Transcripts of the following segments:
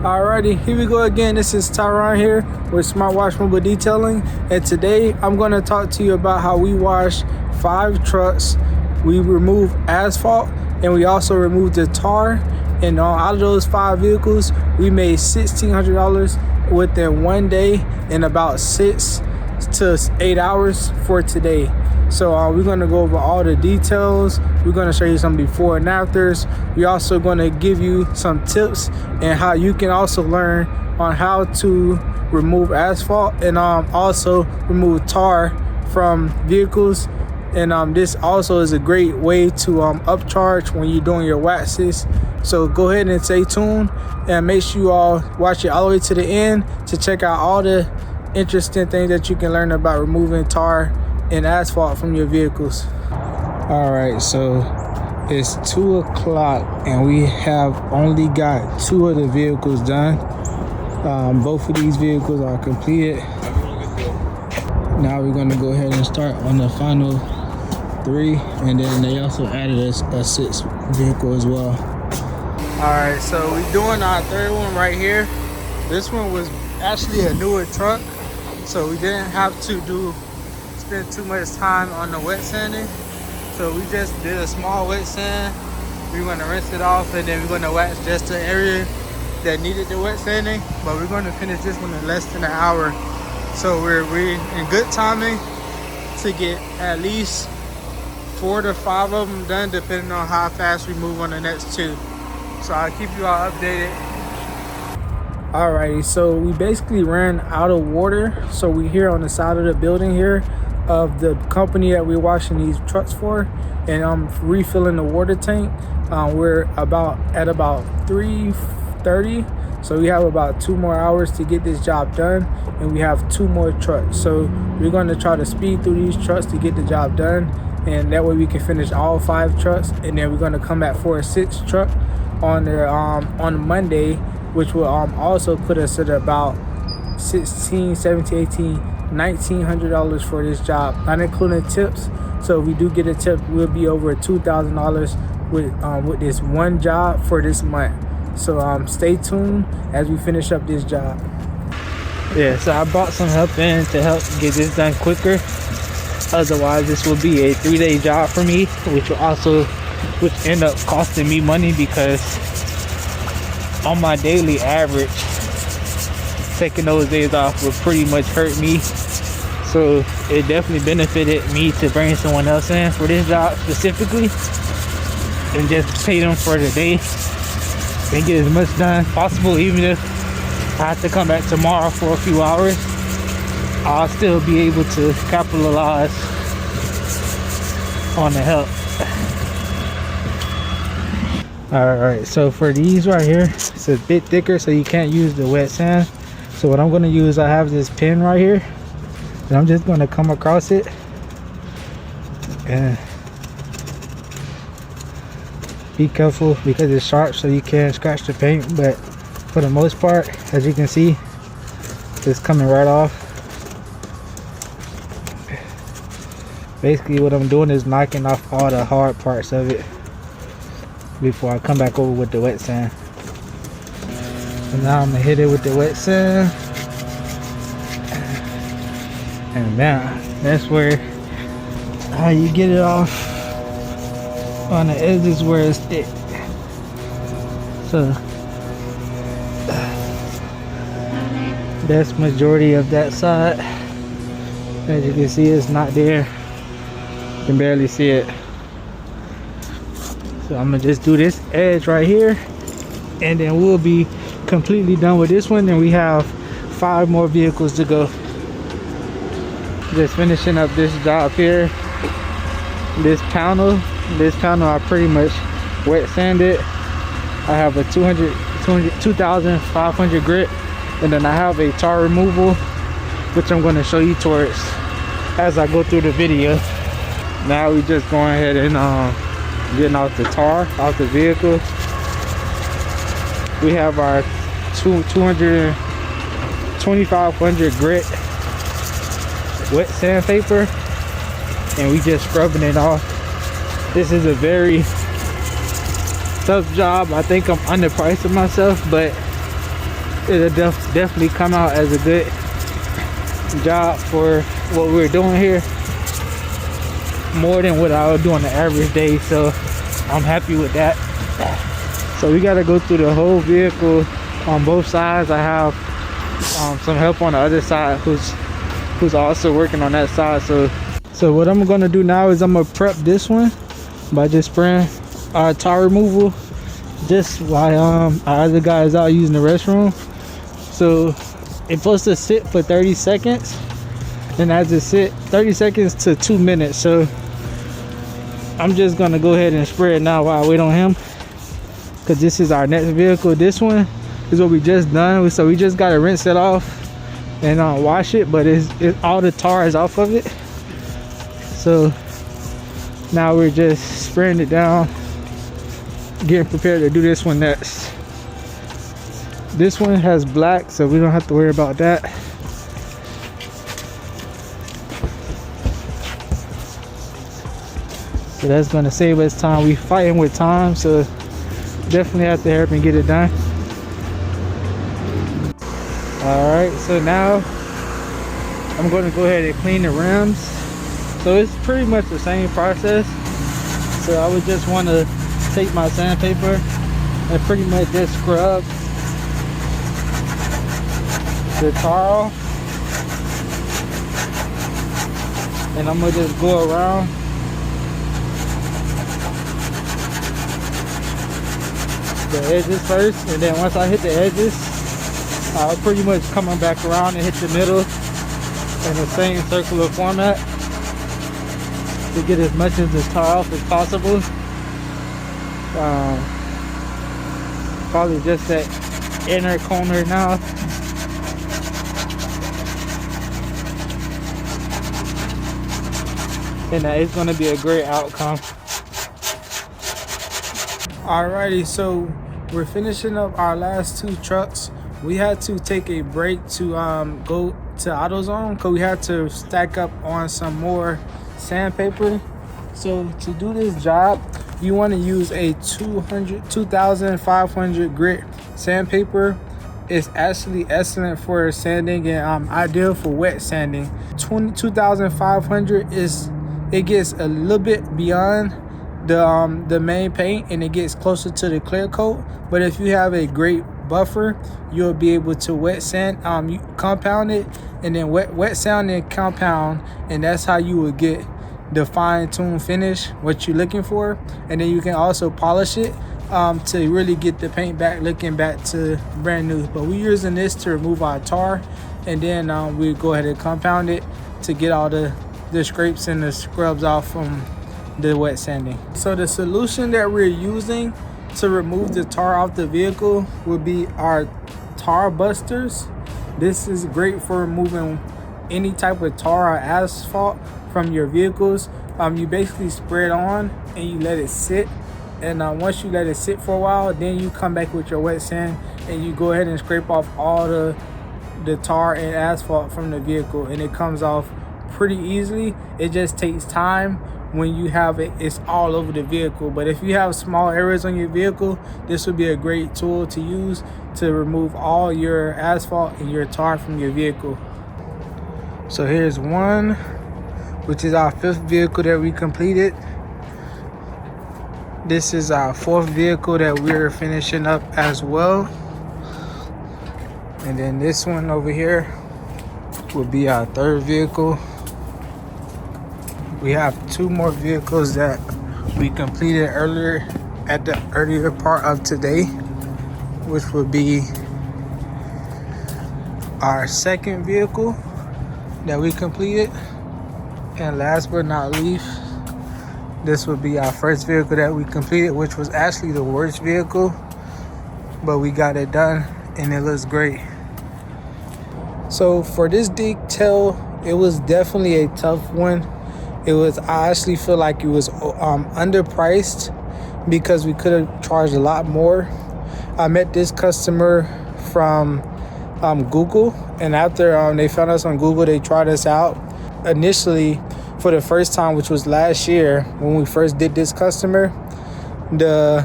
Alrighty, here we go again. This is Tyron here with Smartwash Mobile Detailing, and today I'm going to talk to you about how we wash 5 trucks. We remove asphalt and we also remove the tar, and out of those 5 vehicles we made $1,600 within 1 day and about 6 to 8 hours for today. So we're going to go over all the details. We're going to show you some before and afters. We're also going to give you some tips and how you can also learn on how to remove asphalt and also remove tar from vehicles. And this also is a great way to upcharge when you're doing your waxes. So go ahead and stay tuned and make sure you all watch it all the way to the end to check out all the interesting things that you can learn about removing tar and asphalt from your vehicles. All right, so it's 2 o'clock and we have only got 2 of the vehicles done. Both of these vehicles are completed. Now we're going to go ahead and start on the final 3, and then they also added a 6th vehicle as well. All right, so we're doing our 3rd one right here. This one was actually a newer truck, so we didn't have to spend too much time on the wet sanding. So we just did a small wet sand. We're going to rinse it off, and then we're going to wax just the area that needed the wet sanding. But we're going to finish this one in less than an hour. So we're in good timing to get at least 4 to 5 of them done, depending on how fast we move on the next 2. So I'll keep you all updated. Alrighty, so we basically ran out of water. So we're here on the side of the building here of the company that we're washing these trucks for, and I'm refilling the water tank. We're at about 3:30, so we have about 2 more hours to get this job done, and we have 2 more trucks. So we're going to try to speed through these trucks to get the job done, and that way we can finish all 5 trucks, and then we're going to come back for a 6th truck on Monday, which will also put us at about $1,600, $1,700, $1,800, $1,900 for this job, not including tips. So if we do get a tip, we'll be over $2,000 with this one job for this month. So stay tuned as we finish up this job. Yeah, so I brought some help in to help get this done quicker. Otherwise, this will be a 3-day job for me, which end up costing me money, because on my daily average, taking those days off would pretty much hurt me. So it definitely benefited me to bring someone else in for this job specifically and just pay them for the day and get as much done possible. Even if I have to come back tomorrow for a few hours, I'll still be able to capitalize on the help. Alright, so for these right here, it's a bit thicker, so you can't use the wet sand. So what I'm going to use, I have this pin right here, and I'm just going to come across it and be careful because it's sharp, so you can scratch the paint, but for the most part, as you can see, it's coming right off. Basically what I'm doing is knocking off all the hard parts of it before I come back over with the wet sand. And now I'm gonna hit it with the wet sand, and now that's where how you get it off on the edges where it's thick. So that's majority of that side. As you can see, it's not there. You can barely see it. So I'm gonna just do this edge right here, and then we'll be completely done with this one, and we have 5 more vehicles to go. Just finishing up this job here. This panel I pretty much wet sanded. I have a 2,500 grit, and then I have a tar removal, which I'm going to show you towards as I go through the video. Now we just going ahead and getting off the tar off the vehicle. We have our 2,500 grit wet sandpaper, and we just scrubbing it off. This is a very tough job. I think I'm underpricing myself, but it'll definitely come out as a good job for what we're doing here, more than what I would do on the average day. So I'm happy with that. So we got to go through the whole vehicle on both sides. I have some help on the other side who's also working on that side. So what I'm gonna do now is I'm gonna prep this one by just spraying tar removal just while our other guy is out using the restroom. So it's supposed to sit for 30 seconds, and I just sit 30 seconds to 2 minutes. So I'm just gonna go ahead and spray it now while I wait on him, because this is our next vehicle. This one is what we just done, so we just gotta rinse it off and wash it, but it's all the tar is off of it. So now we're just spraying it down, getting prepared to do this one next. This one has black, so we don't have to worry about that. So that's gonna save us time. We fighting with time, so definitely have to help and get it done. All right, so now I'm going to go ahead and clean the rims. So it's pretty much the same process. So I would just want to take my sandpaper and pretty much just scrub the tar off, and I'm gonna just go around the edges first, and then once I hit the edges, I'll pretty much coming back around and hit the middle in the same circular format to get as much of the tar off as possible. Probably just that inner corner now. And it's going to be a great outcome. Alrighty, so we're finishing up our last two trucks. We had to take a break to go to AutoZone because we had to stack up on some more sandpaper. So to do this job, you want to use a 2500 grit sandpaper. It's actually excellent for sanding and ideal for wet sanding. 2500 it gets a little bit beyond the main paint, and it gets closer to the clear coat. But if you have a great buffer, you'll be able to wet sand, you compound it, and then wet sand and compound, and that's how you would get the fine-tuned finish, what you're looking for. And then you can also polish it to really get the paint back looking back to brand new. But we're using this to remove our tar, and then we go ahead and compound it to get all the scrapes and the scrubs off from the wet sanding. So the solution that we're using to remove the tar off the vehicle would be our tar busters. This is great for removing any type of tar or asphalt from your vehicles. You basically spray it on and you let it sit, and once you let it sit for a while, then you come back with your wet sand and you go ahead and scrape off all the tar and asphalt from the vehicle, and it comes off pretty easily. It just takes time. When you have it's all over the vehicle. But if you have small areas on your vehicle, this would be a great tool to use to remove all your asphalt and your tar from your vehicle. So here's one, which is our 5th vehicle that we completed. This is our 4th vehicle that we're finishing up as well. And then this one over here will be our 3rd vehicle. We have 2 more vehicles that we completed earlier at the earlier part of today, which would be our 2nd vehicle that we completed. And last but not least, this would be our 1st vehicle that we completed, which was actually the worst vehicle, but we got it done and it looks great. So for this detail, it was definitely a tough one. I actually feel like it was underpriced because we could have charged a lot more. I met this customer from Google, and after they found us on Google, they tried us out initially for the first time, which was last year when we first did this customer. The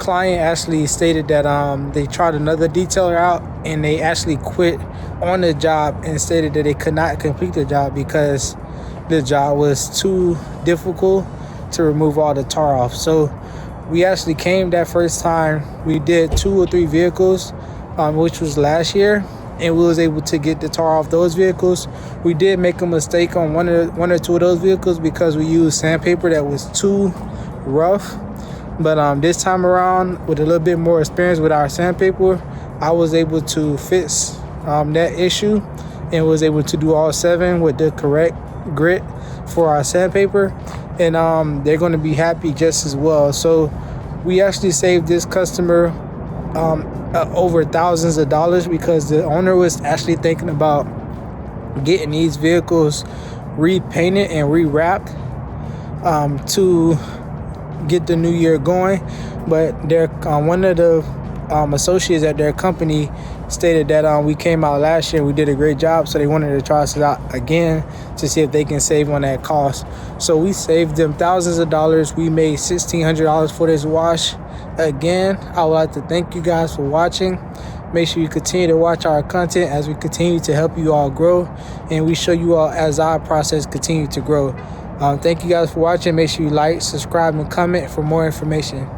client actually stated that they tried another detailer out and they actually quit on the job and stated that they could not complete the job because the job was too difficult to remove all the tar off. So we actually came that first time. We did 2 or 3 vehicles, which was last year, and we was able to get the tar off those vehicles. We did make a mistake on one or two of those vehicles because we used sandpaper that was too rough. But this time around, with a little bit more experience with our sandpaper, I was able to fix that issue and was able to do all 7 with the correct grit for our sandpaper, and they're going to be happy just as well. So we actually saved this customer over thousands of dollars because the owner was actually thinking about getting these vehicles repainted and rewrapped to get the new year going, but their one of the associates at their company stated that we came out last year, we did a great job, so they wanted to try us out again to see if they can save on that cost. So we saved them thousands of dollars. We made $1,600 for this wash. Again, I would like to thank you guys for watching. Make sure you continue to watch our content as we continue to help you all grow, and we show you all as our process continue to grow. Thank you guys for watching. Make sure you like, subscribe, and comment for more information.